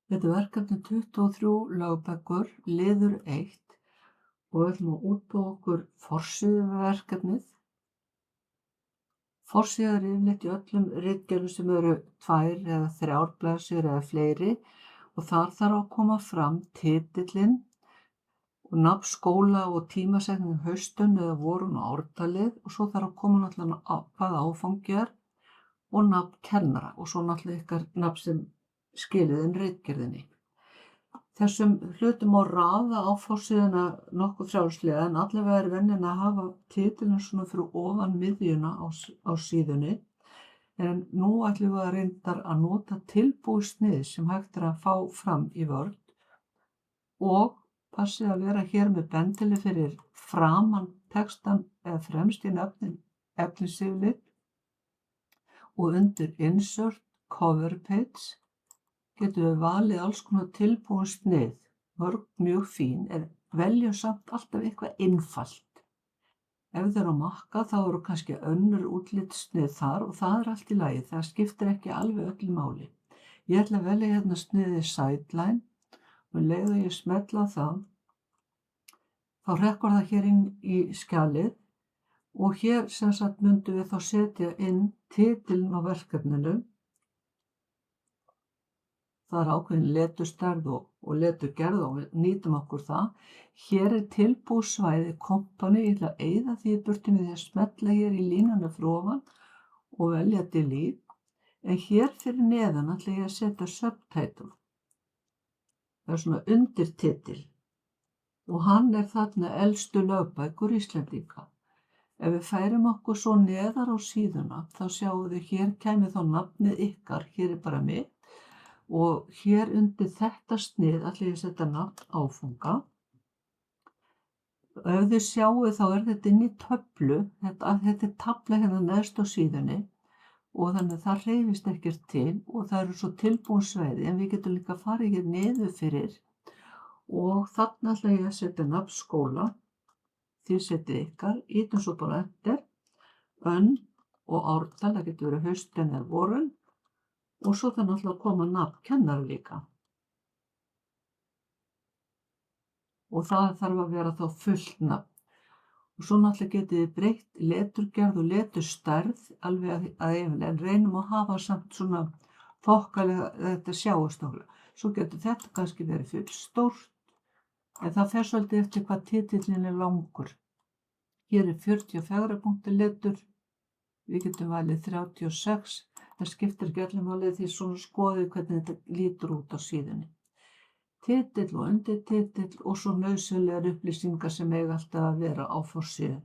Þetta er verkefni 23 lögbækur, liður 1 og við ætlum að útbúa okkur forsíðu við verkefnið. Forsíða er yfirleitt í öllum ritgerðum sem eru 2 eða 3 blaðsíður eða fleiri og þar þarf að koma fram titillinn og nafn skóla og tímasetning haustönn eða vorun og ártalið og svo þarf að koma náttúrulega hvaða áfangi er og nafn kennara og svo náttúrulega ykkar nafn sem skilið inn ritgerðinni. Þessum hlutum má raða á forsíðuna nokkuð frjálslega en allavega er venjan að hafa titilinn svona fyrir ofan miðjuna á síðunni en nú ætlum við að reyndar að nota tilbúið snið sem hægt er að fá fram í Word og passið að vera hér með bendili fyrir framan textann eða fremst í efnisyfirlit og undir Insert Cover Page getum við valið alls konar tilbúin snið, mörg mjög fín, en veljum samt alltaf eitthvað einfalt. Ef þið eru á Makka þá eru kannski önnur útlitssnið þar og það er allt í lagi, það skiptir ekki alveg öllu máli. Ég ætla að velja hérna sniðið Sideline og leið og ég smetla það, þá hrekkur það hér inn í skjalið og hér sem sagt myndum við þá setja inn titilinn á verkefninu. Það er ákveðin leturstærð og leturgerð og við nýtum okkur það. Hér er tilbúið svæði Company, ég ætla að eyða því í burtu með því að smetla hér í línuna fyrir ofan og velja Delete. En hér fyrir neðan ætla ég að setja Subtitle. Það er svona undirtitil og hann er þarna elstu lögbækur Íslendinga. Ef við færum okkur svo neðar á síðuna þá sjáum við hér kæmi þá nafnið ykkar, hér er bara mitt. Og hér undir þetta snið ætla ég að setja nafn áfanga. Ef þið sjáu þá er þetta inn í töflu, þetta er tafla hérna neðst á síðunni og þannig að það hreyfist ekkert til og það eru svo tilbúin svæði en við getum líka farið hér niður fyrir og þarna ætla ég að setja nafn skóla, þið setið ykkar, ýtum svo bara Enter, önn og ártal, það getur verið haustönn eða vorönn. Og svo það náttúrulega að koma nafn kennara líka. Og það þarf að vera þá fullt nafn. Og svo náttúrulega getið þið breytt leturgerð og leturstærð alveg að yfirlega en reynum að hafa samt svona þokkalega þetta sjáist. Svo getur þetta kannski verið fullstórt en það fer svolítið eftir hvað titillinn er langur. Hér er 44 punktur letur, við getum valið 36. Það skiptir ekki öllum máli því svona skoðið hvernig þetta lítur út á síðunni. Titill og undirtitill og svo nauðsynlegar upplýsingar sem eiga alltaf að vera á forsíðu.